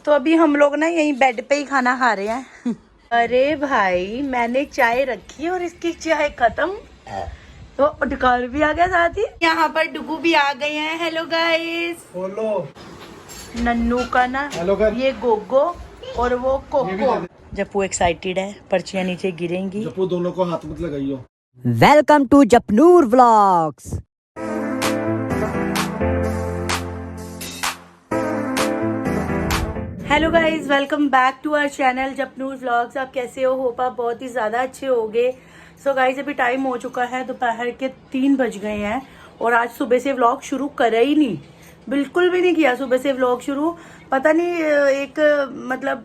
तो अभी हम लोग ना यहीं बेड पे ही खाना खा रहे हैं। अरे भाई मैंने चाय रखी और इसकी चाय खत्म। तो डुकार भी आ गया साथ ही। यहाँ पर डुगू भी आ गए हैं। Hello guys. बोलो। नन्नू का ना ये गोगो और वो कोको। जप्पू एक्साइटेड है, पर्चियां नीचे गिरेंगी। जप्पू दोनों को हाथ मत लगाइयो। Welcome to Japnoor vlogs. Hello guys, welcome back to our channel Japnoor vlogs. आप कैसे हो? होप आप बहुत ही ज़्यादा अच्छे होगे। सो गाइज अभी टाइम हो चुका है, दोपहर के 3 बज गए हैं और आज सुबह से व्लॉग शुरू करा ही नहीं, बिल्कुल भी नहीं किया सुबह से व्लॉग शुरू। पता नहीं एक मतलब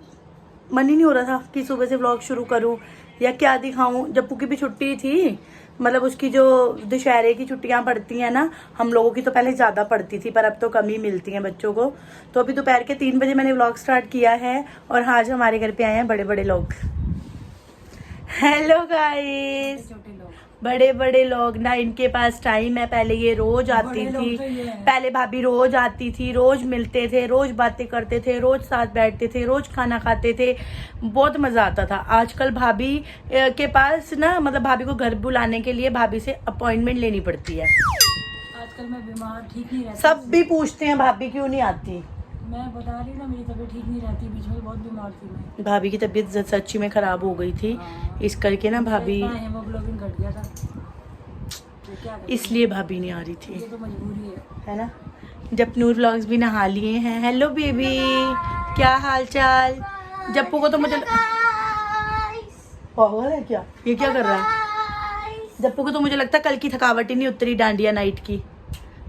मन ही नहीं हो रहा था कि सुबह से व्लॉग शुरू करूं या क्या दिखाऊं। जप्पू की भी छुट्टी थी, मतलब उसकी जो दशहरे की छुट्टियां पड़ती हैं ना, हम लोगों की तो पहले ज़्यादा पड़ती थी पर अब तो कम ही मिलती हैं बच्चों को। तो अभी दोपहर के 3 बजे मैंने व्लॉग स्टार्ट किया है और आज हमारे घर पे आए हैं बड़े बड़े लोग। हेलो गाइस, बड़े बड़े लोग ना, इनके पास टाइम है। पहले ये रोज आती थी, पहले भाभी रोज आती थी, रोज मिलते थे, रोज बातें करते थे, रोज साथ बैठते थे, रोज खाना खाते थे, बहुत मजा आता था। आजकल भाभी के पास ना, मतलब भाभी को घर बुलाने के लिए भाभी से अपॉइंटमेंट लेनी पड़ती है। आजकल मैं बीमार, ठीक नहीं रहती। सब भी पूछते हैं भाभी क्यों नहीं आती। मैं बता रही ना, मेरी तबीयत ठीक नहीं रहती, बीच में बहुत बीमार थी मैं। भाभी की तबीयत सच्ची में खराब हो गई थी, इस करके ना भाभी, हीमोग्लोबिन घट गया था, तो क्या इसलिए भाभी नहीं आ रही थी, ये तो मजबूरी है ना। जपनूर व्लॉग्स भी नहा लिए हैं। हेलो बेबी, क्या हाल चाल? जप्पू को तो मुझे पागल है क्या, ये क्या कर रहा है? जप्पू को तो मुझे लगता है कल की थकावट ही नहीं उतरी डांडिया नाइट की,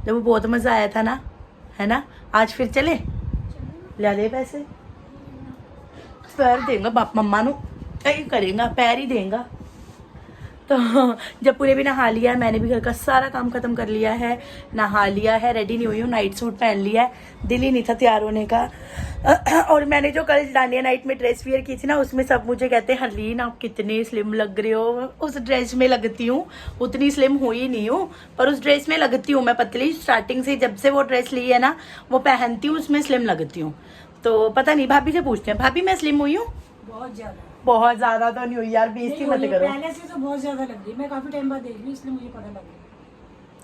जब वो बहुत मजा आया था ना, है ना। आज फिर चले, ले पैसे, पैर देगा बाप मम्मा नु, करेगा पैर ही देगा। तो जप्पू ने भी नहा लिया है, मैंने भी घर का सारा काम खत्म कर लिया है, नहा लिया है, रेडी नहीं हुई हूँ, नाइट सूट पहन लिया है, दिल ही नहीं था तैयार होने का। और मैंने जो कल डांडिया नाइट में ड्रेस वियर की थी ना, उसमें सब मुझे कहते हैं हरलीन आप कितनी स्लिम लग रहे हो। उस ड्रेस में लगती हूँ, उतनी स्लिम हुई नहीं हूँ, पर उस ड्रेस में लगती हूँ मैं पतली। स्टार्टिंग से जब से वो ड्रेस ली है ना, वो पहनती हूँ, उसमें स्लिम लगती हूँ। तो पता नहीं, भाभी से पूछते हैं, भाभी मैं स्लिम हुई हूँ? बहुत ज्यादा। बहुत ज्यादा तो नहीं हुई यार, बेइज्जती मत करो। पहले से तो बहुत ज्यादा लग रही, मैं काफी टाइम बाद देख रही, इसलिए मुझे पता लग गया।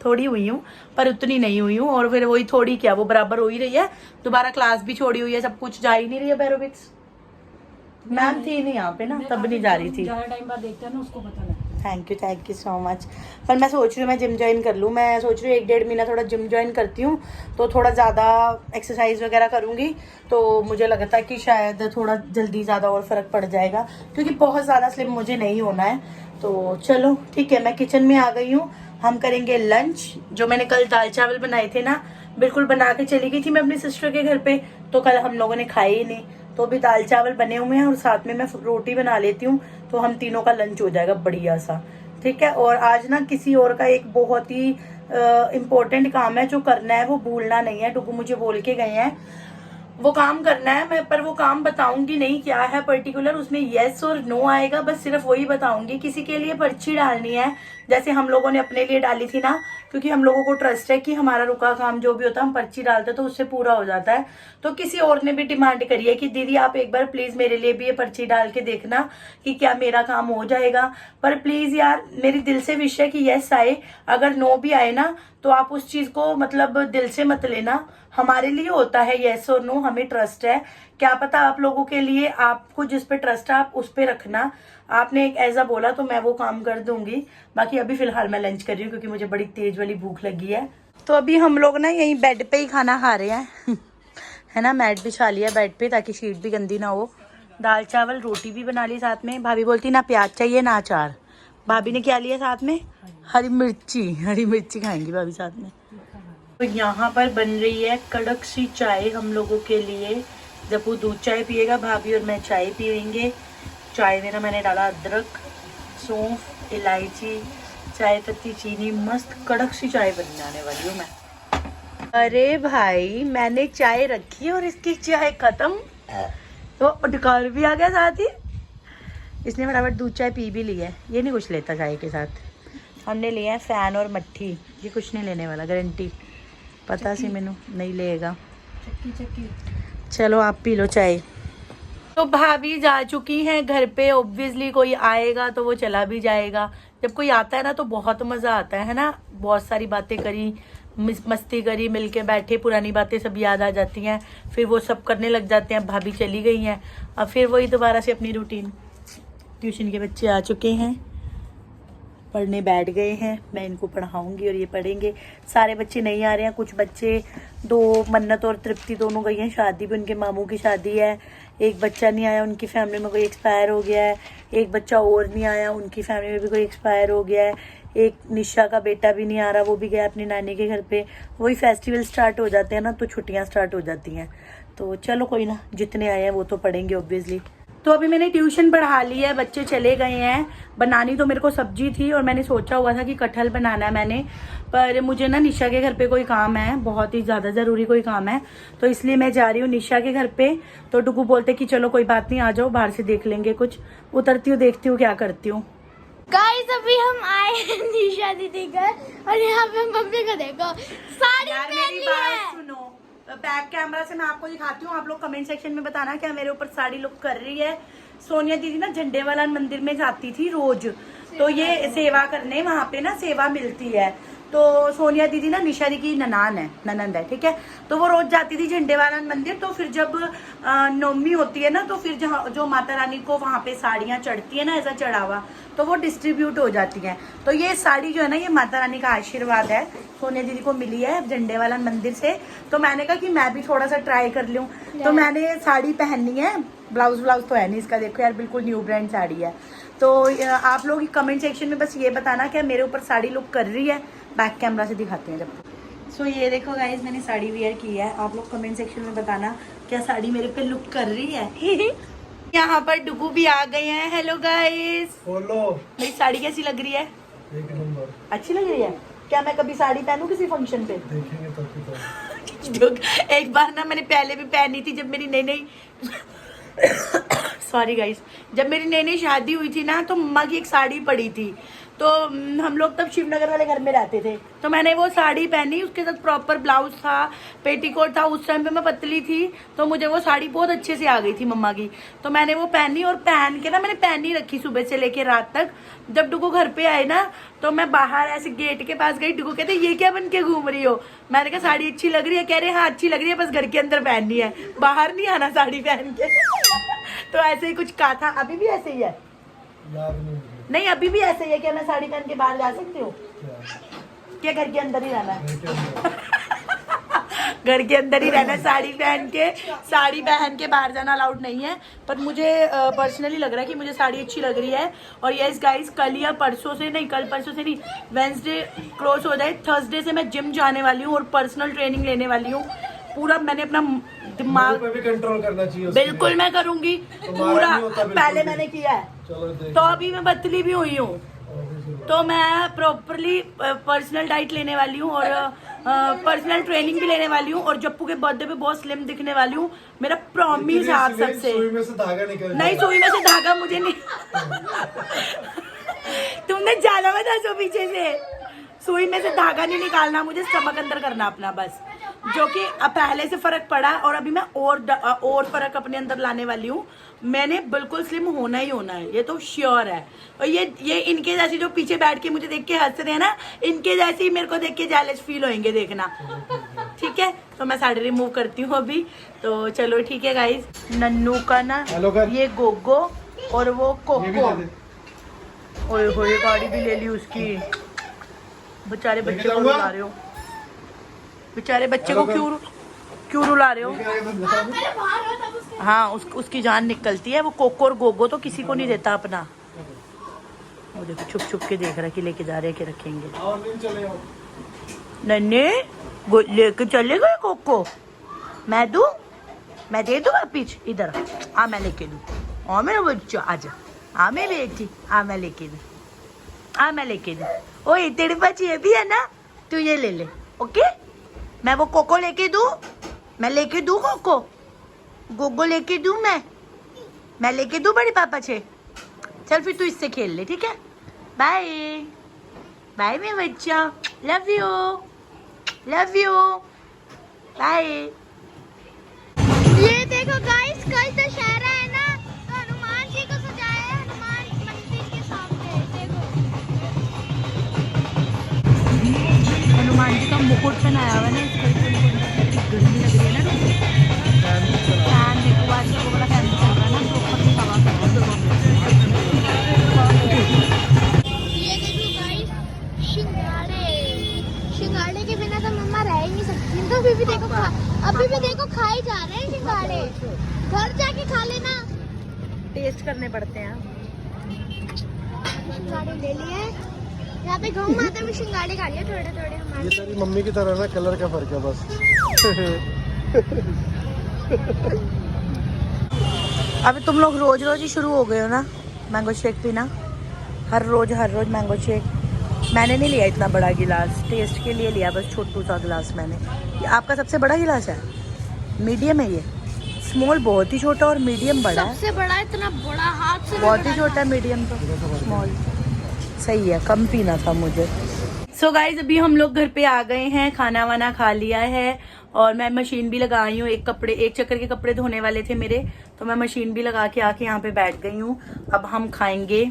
थोड़ी हुई हूँ पर उतनी नहीं हुई हूँ, और फिर वही थोड़ी क्या, वो बराबर हो ही रही है। दोबारा क्लास भी छोड़ी हुई है, सब कुछ जा ही नहीं रही है। एरोबिक्स मैम थी नहीं यहाँ पे ना, तब नहीं जा रही थी। ज्यादा टाइम बाद देखता है ना, उसको पता लगता है। Thank you so much. पर मैं सोच रही हूँ मैं जिम ज्वाइन कर लूँ। मैं सोच रही हूँ 1-1.5 महीना थोड़ा जिम ज्वाइन करती हूँ, तो थोड़ा ज़्यादा एक्सरसाइज वगैरह करूँगी, तो मुझे लगता है कि शायद थोड़ा जल्दी ज़्यादा और फ़र्क पड़ जाएगा, क्योंकि बहुत ज़्यादा स्लिम मुझे नहीं होना है। तो चलो ठीक है, मैं किचन में आ गई हूँ, हम करेंगे लंच। जो मैंने कल दाल चावल बनाए थे ना, बिल्कुल बना के चली गई थी मैं अपनी सिस्टर के घर पे, तो कल हम लोगों ने खाए ही नहीं। तो अभी दाल चावल बने हुए हैं और साथ में मैं रोटी बना लेती हूँ, तो हम तीनों का लंच हो जाएगा बढ़िया सा, ठीक है। और आज ना किसी और का एक बहुत ही इम्पोर्टेंट काम है जो करना है, वो भूलना नहीं है। डुगू मुझे बोल के गए हैं वो काम करना है, मैं पर वो काम बताऊंगी नहीं क्या है पर्टिकुलर, उसमें यस और नो आएगा, बस सिर्फ वही बताऊंगी। किसी के लिए पर्ची डालनी है, जैसे हम लोगों ने अपने लिए डाली थी ना, क्योंकि हम लोगों को ट्रस्ट है कि हमारा रुका काम जो भी होता है हम पर्ची डालते हैं तो उससे पूरा हो जाता है। तो किसी और ने भी डिमांड करी है कि दीदी आप एक बार प्लीज मेरे लिए भी ये पर्ची डाल के देखना कि क्या मेरा काम हो जाएगा। पर प्लीज यार, मेरी दिल से विश है कि यस आए, अगर नो भी आए ना तो आप उस चीज को मतलब दिल से मत लेना। हमारे लिए होता है यस और नो, हमें ट्रस्ट है, क्या पता आप लोगों के लिए, आपको जिस पे ट्रस्ट है आप उस पे रखना। आपने एक ऐसा बोला तो मैं वो काम कर दूंगी। बाकी अभी फिलहाल मैं लंच कर रही हूँ क्योंकि मुझे बड़ी तेज वाली भूख लगी है। तो अभी हम लोग ना यहीं बेड पे ही खाना खा रहे हैं है ना, मैट बिछा लिया बेड पे ताकि शीट भी गंदी ना हो। दाल चावल रोटी भी बना ली साथ में। भाभी बोलती ना प्याज चाहिए ना अचार, भाभी ने क्या लिया साथ में, हरी मिर्ची खाएंगी भाभी साथ में। तो यहाँ पर बन रही है कड़क सी चाय हम लोगों के लिए। जब वो दूध चाय पिएगा भाभी और मैं चाय पियेंगे। चाय में ना मैंने डाला अदरक, सौंफ, इलायची, चाय पत्ती, चीनी, मस्त कड़क सी चाय बनाने वाली हूँ मैं। अरे भाई मैंने चाय रखी और इसकी चाय खत्म। तो डुकार भी आ गया साथ ही, इसने फटाफट दूध चाय पी भी ली है। ये नहीं कुछ लेता चाय के साथ। हमने लिए हैं फैन और मट्ठी, ये कुछ नहीं लेने वाला, गारंटी पता सी मैनू नहीं लेगा। चलो आप पी लो चाय। तो भाभी जा चुकी हैं घर पे। ऑब्वियसली कोई आएगा तो वो चला भी जाएगा। जब कोई आता है ना तो बहुत मजा आता है ना। बहुत सारी बातें करी, मस्ती करी, मिलके बैठे, पुरानी बातें सब याद आ जाती हैं, फिर वो सब करने लग जाते हैं। भाभी चली गई हैं, अब फिर वही दोबारा से अपनी रूटीन। ट्यूशन के बच्चे आ चुके हैं, पढ़ने बैठ गए हैं, मैं इनको पढ़ाऊंगी और ये पढ़ेंगे। सारे बच्चे नहीं आ रहे हैं, कुछ बच्चे, 2 मन्नत और तृप्ति दोनों गई हैं शादी पे, उनके मामू की शादी है। एक बच्चा नहीं आया, उनकी फैमिली में कोई एक्सपायर हो गया है। एक बच्चा और नहीं आया, उनकी फैमिली में भी कोई एक्सपायर हो गया है। एक निशा का बेटा भी नहीं आ रहा, वो भी गया अपनी नानी के घर पे। वही फेस्टिवल स्टार्ट हो जाते हैं ना तो छुट्टियां स्टार्ट हो जाती हैं। तो चलो कोई ना, जितने आए हैं वो तो पढ़ेंगे ऑब्वियसली। तो अभी मैंने ट्यूशन पढ़ा ली है, बच्चे चले गए हैं। बनानी तो मेरे को सब्जी थी और मैंने सोचा हुआ था कि कटहल बनाना है मैंने, पर मुझे ना निशा के घर पे कोई काम है, बहुत ही ज़्यादा ज़रूरी कोई काम है, तो इसलिए मैं जा रही हूँ निशा के घर पे। तो डुगू बोलते कि चलो कोई बात नहीं, आ जाओ, बाहर से देख लेंगे कुछ। उतरती हूँ, देखती हूँ क्या करती हूँ। गाइस अभी हम आए हैं निशा दीदी घर और यहाँ पे मम्मी को देखो साड़ी पहनी है। सुनो, बैक कैमरा से मैं आपको दिखाती हूँ, आप लोग कमेंट सेक्शन में बताना क्या मेरे ऊपर साड़ी लुक कर रही है। सोनिया दीदी ना झंडे वाला मंदिर में जाती थी रोज, तो ये सेवा करने वहाँ पे ना सेवा मिलती है। तो सोनिया दीदी ना निशा दी की ननंद है, ठीक है। तो वो रोज जाती थी झंडे वाला मंदिर। तो फिर जब नवमी होती है ना तो फिर जहाँ जो माता रानी को वहाँ पे साड़ियाँ चढ़ती है ना, ऐसा चढ़ावा, तो वो डिस्ट्रीब्यूट हो जाती हैं। तो ये साड़ी जो है ना, ये माता रानी का आशीर्वाद है, सोनिया दीदी को मिली है झंडे वाला मंदिर से। तो मैंने कहा कि मैं भी थोड़ा सा ट्राई कर लूँ, तो मैंने साड़ी पहननी है। ब्लाउज तो है नहीं इसका, देखो यार बिल्कुल न्यू ब्रांड साड़ी है। तो आप लोग कमेंट सेक्शन में बस ये बताना क्या मेरे ऊपर साड़ी लुक कर रही है। बैक कैमरा से दिखाते हैं जब। सो ये देखो गाइज, मैंने साड़ी वेयर की है। आप लोग कमेंट सेक्शन में बताना क्या साड़ी मेरे पे लुक कर रही है। यहाँ पर डुगू भी आ गए हैं। हेलो गाइज, मेरी साड़ी कैसी लग रही है? एक नंबर। अच्छी लग रही है क्या? मैं कभी साड़ी पहनूं किसी फंक्शन पे? देखेंगे तब। एक बार ना मैंने पहले भी पहनी थी, जब मेरी नई सॉरी गाइस, जब मेरी नई शादी हुई थी ना तो मम्मा की एक साड़ी पड़ी थी। तो हम लोग तब शिवनगर वाले घर में रहते थे, तो मैंने वो साड़ी पहनी, उसके साथ प्रॉपर ब्लाउज था, पेटीकोट था। उस टाइम पे मैं पतली थी तो मुझे वो साड़ी बहुत अच्छे से आ गई थी मम्मा की। तो मैंने वो पहनी और पहन के ना मैंने पहनी रखी सुबह से लेके रात तक। जब डुगू घर पे आए ना तो मैं बाहर ऐसे गेट के पास गई, डुगू कहते ये क्या बन के घूम रही हो? मैंने कहा साड़ी अच्छी लग रही है। कह रहे हाँ अच्छी लग रही है, बस घर के अंदर पहननी है, बाहर नहीं आना साड़ी पहन के। तो ऐसे ही कुछ कहा था। अभी भी ऐसे ही है? नहीं अभी भी ऐसे ही है। क्या मैं साड़ी पहन के बाहर जा सकती हूँ क्या? घर के अंदर ही रहना है? घर के अंदर ही रहना है, साड़ी पहन के बाहर जाना अलाउड नहीं है। पर मुझे पर्सनली लग रहा है कि मुझे साड़ी अच्छी लग रही है। और यस गाइस, कल या परसों से नहीं, कल परसों से नहीं, वेंसडे क्लोज हो जाए, थर्सडे से मैं जिम जाने वाली हूँ और पर्सनल ट्रेनिंग लेने वाली हूँ। पूरा मैंने अपना दिमाग पे भी कंट्रोल करना चाहिए। बिल्कुल मैं करूंगी पूरा। पहले मैंने किया है चलो तो अभी मैं पतली भी हुई हूँ। तो मैं प्रॉपरली पर्सनल डाइट लेने वाली हूँ और पर्सनल ट्रेनिंग भी लेने वाली हूँ। और जप्पू के बर्थडे पे बहुत स्लिम दिखने वाली हूँ, मेरा प्रॉमिस है आप सबसे। सुई में से धागा निकल नहीं, सुई में से धागा मुझे नहीं तुमने जाना मत हंसो पीछे से। सुई में से धागा नहीं निकालना, मुझे स्टमक अंदर करना अपना बस, जो कि पहले से फर्क पड़ा। और अभी मैं और फर्क अपने अंदर लाने वाली हूँ। मैंने बिल्कुल स्लिम होना ही होना है, ये तो श्योर है। और ये इनके जैसी जो पीछे बैठ के मुझे देख के हंस रहे हैं ना, इनके जैसे ही मेरे को देख के जेलस फील होंगे, देखना। ठीक है, तो मैं साड़ी रिमूव करती हूँ अभी। तो चलो ठीक है गाइज। नन्नू का ना ये गोगो और वो कोको, ओए होए गाड़ी भी ले ली उसकी। बेचारे बच्चे को रुला रहे हो, बेचारे बच्चे को क्यों रुला रहे हो? हाँ उसकी जान निकलती है। वो कोको और गोगो तो किसी को नहीं देता अपना। वो देखो छुप छुप के देख रहा है कि लेके जा रहे हैं कि रखेंगे। नन्हे लेके चले गए कोको, मैं दूं? मैं दे दूं वापिस? इधर आ, मैं लेके दूं। आ मेरा बच्चा, आजा, आ मेरी बेटी, आ मैं लेके दूं, आ मैं लेके दूं। ओए तेरे पास ये भी है ना, तू ये ले ले। ओके, मैं वो कोको लेके दूं? मैं लेके दूं कोको? गोगो लेके दूं? मैं लेके दूं बड़े पापा से? चल फिर तू इससे खेल ले, ठीक है? बाय बाय मेरा बच्चा, लव यू बाय। ये कोट पहनाया हुआ है ना, इसको गर्मी लग रही है ना। फैन देखो, आजकल वो वाला फैन चल रहा है ना, तो ऊपर की हवा कर रहा ये देखो गाइस, शिंगाड़े के बिना तो मम्मा रह ही नहीं सकती। तो अभी भी देखो खाए जा रहे हैं शिंगाड़े। घर जाके खा लेना। टेस्ट करने पड़ते हैं। शिंगाड़े ले लिए, यहाँ पे गौ माता में शिंगाड़े खा लिए थोड़े थोड़े हमारे। ये तेरी मम्मी की तरह ना, कलर का फर्क है बस। अभी तुम लोग रोज रोज ही शुरू हो गए हो ना मैंगो शेक पीना, हर रोज मैंगो शेक। मैंने नहीं लिया इतना बड़ा गिलास, टेस्ट के लिए लिया बस छोटू सा गिलास मैंने। ये आपका सबसे बड़ा गिलास है? मीडियम है ये? स्मॉल बहुत ही छोटा और मीडियम बड़ा है। सबसे बड़ा इतना बड़ा हाथ से बहुत ही छोटा है, मीडियम तो स्मॉल सही है, कम पीना था मुझे। सो गाइज अभी हम लोग घर पे आ गए हैं, खाना वाना खा लिया है और मैं मशीन भी लगाई हूँ। एक चक्कर के कपड़े धोने वाले थे मेरे, तो मैं मशीन भी लगा के आके यहाँ पे बैठ गई हूँ। अब हम खाएंगे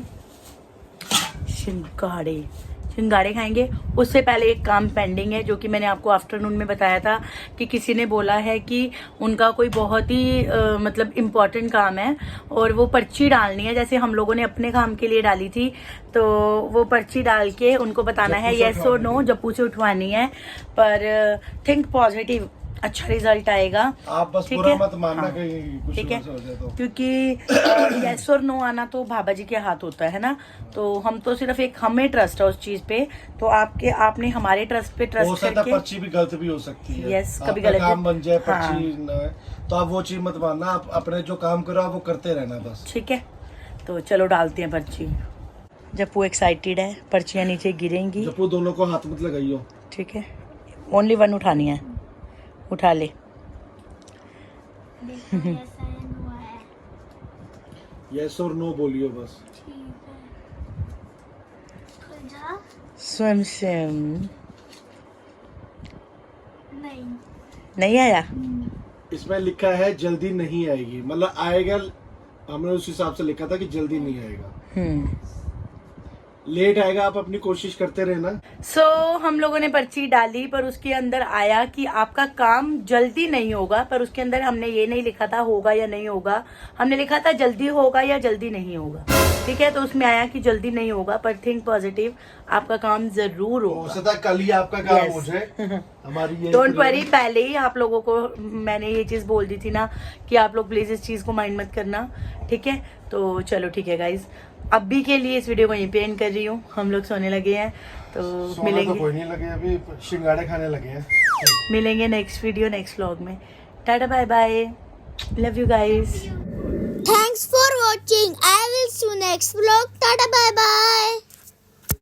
शिंगाड़े खाएंगे। उससे पहले एक काम पेंडिंग है, जो कि मैंने आपको आफ्टरनून में बताया था कि किसी ने बोला है कि उनका कोई बहुत ही मतलब इम्पोर्टेंट काम है और वो पर्ची डालनी है, जैसे हम लोगों ने अपने काम के लिए डाली थी। तो वो पर्ची डाल के उनको बताना है येस और नो, जप्पू से उठवानी है। पर थिंक पॉजिटिव, अच्छा रिजल्ट आएगा। आप बस ठीक बुरा है? मत मानना हाँ, कहीं कुछ ठीक है, हो जाए तो। क्योंकि यस और नो आना तो बाबा जी के हाथ होता है ना। तो हम तो सिर्फ हमें ट्रस्ट है उस चीज पे, तो आपने हमारे ट्रस्ट पे हो ट्रस्ट सकता है करके। पर्ची भी गलत भी हो सकती है। Yes, कभी आपका गलत काम बन जाए, हाँ। पर्ची न है, तो आप वो चीज मत मानना। आप अपने जो काम करो आप वो करते रहना बस। ठीक है, तो चलो डालते हैं पर्ची। जप्पू एक्साइटेड है, पर्चियां नीचे गिरेंगी। जब वो दोनों को हाथ मत लगाइयो। ठीक है, ओनली वन उठानी है, उठा ले। देखो ऐसा हुआ है। यस और नो बोलियो बस। ठीक है, खुल जा। स्वयं सेम नहीं नहीं आया। इसमें लिखा है जल्दी नहीं आएगी, मतलब आएगा। हमने उस हिसाब से लिखा था कि जल्दी नहीं आएगा, लेट आएगा। आप अपनी कोशिश करते रहना। सो हम लोगों ने पर्ची डाली, पर उसके अंदर आया कि आपका काम जल्दी नहीं होगा। पर उसके अंदर हमने ये नहीं लिखा था होगा या नहीं होगा, हमने लिखा था जल्दी होगा या जल्दी नहीं होगा। ठीक है, तो उसमें आया कि जल्दी नहीं होगा, पर थिंक पॉजिटिव, आपका काम जरूर हो होगा। सकता है कल ही आपका काम Yes. हो जाए। हमारी ये डोंट वरी, पहले ही आप लोगों को मैंने ये चीज बोल दी थी ना कि आप लोग प्लीज इस चीज को माइंड मत करना। ठीक है, तो चलो ठीक है गाइज, अभी के लिए इस वीडियो को यहीं पे एंड कर रही हूँ। हम लोग सोने लगे हैं, तो सोना मिलेंगे तो कोई नहीं लगे, अभी शिंगाड़े खाने लगे हैं। मिलेंगे नेक्स्ट वीडियो, नेक्स्ट व्लॉग में। Tata bye bye, love you guys. Thanks for watching. I will see you next vlog. Tata bye bye.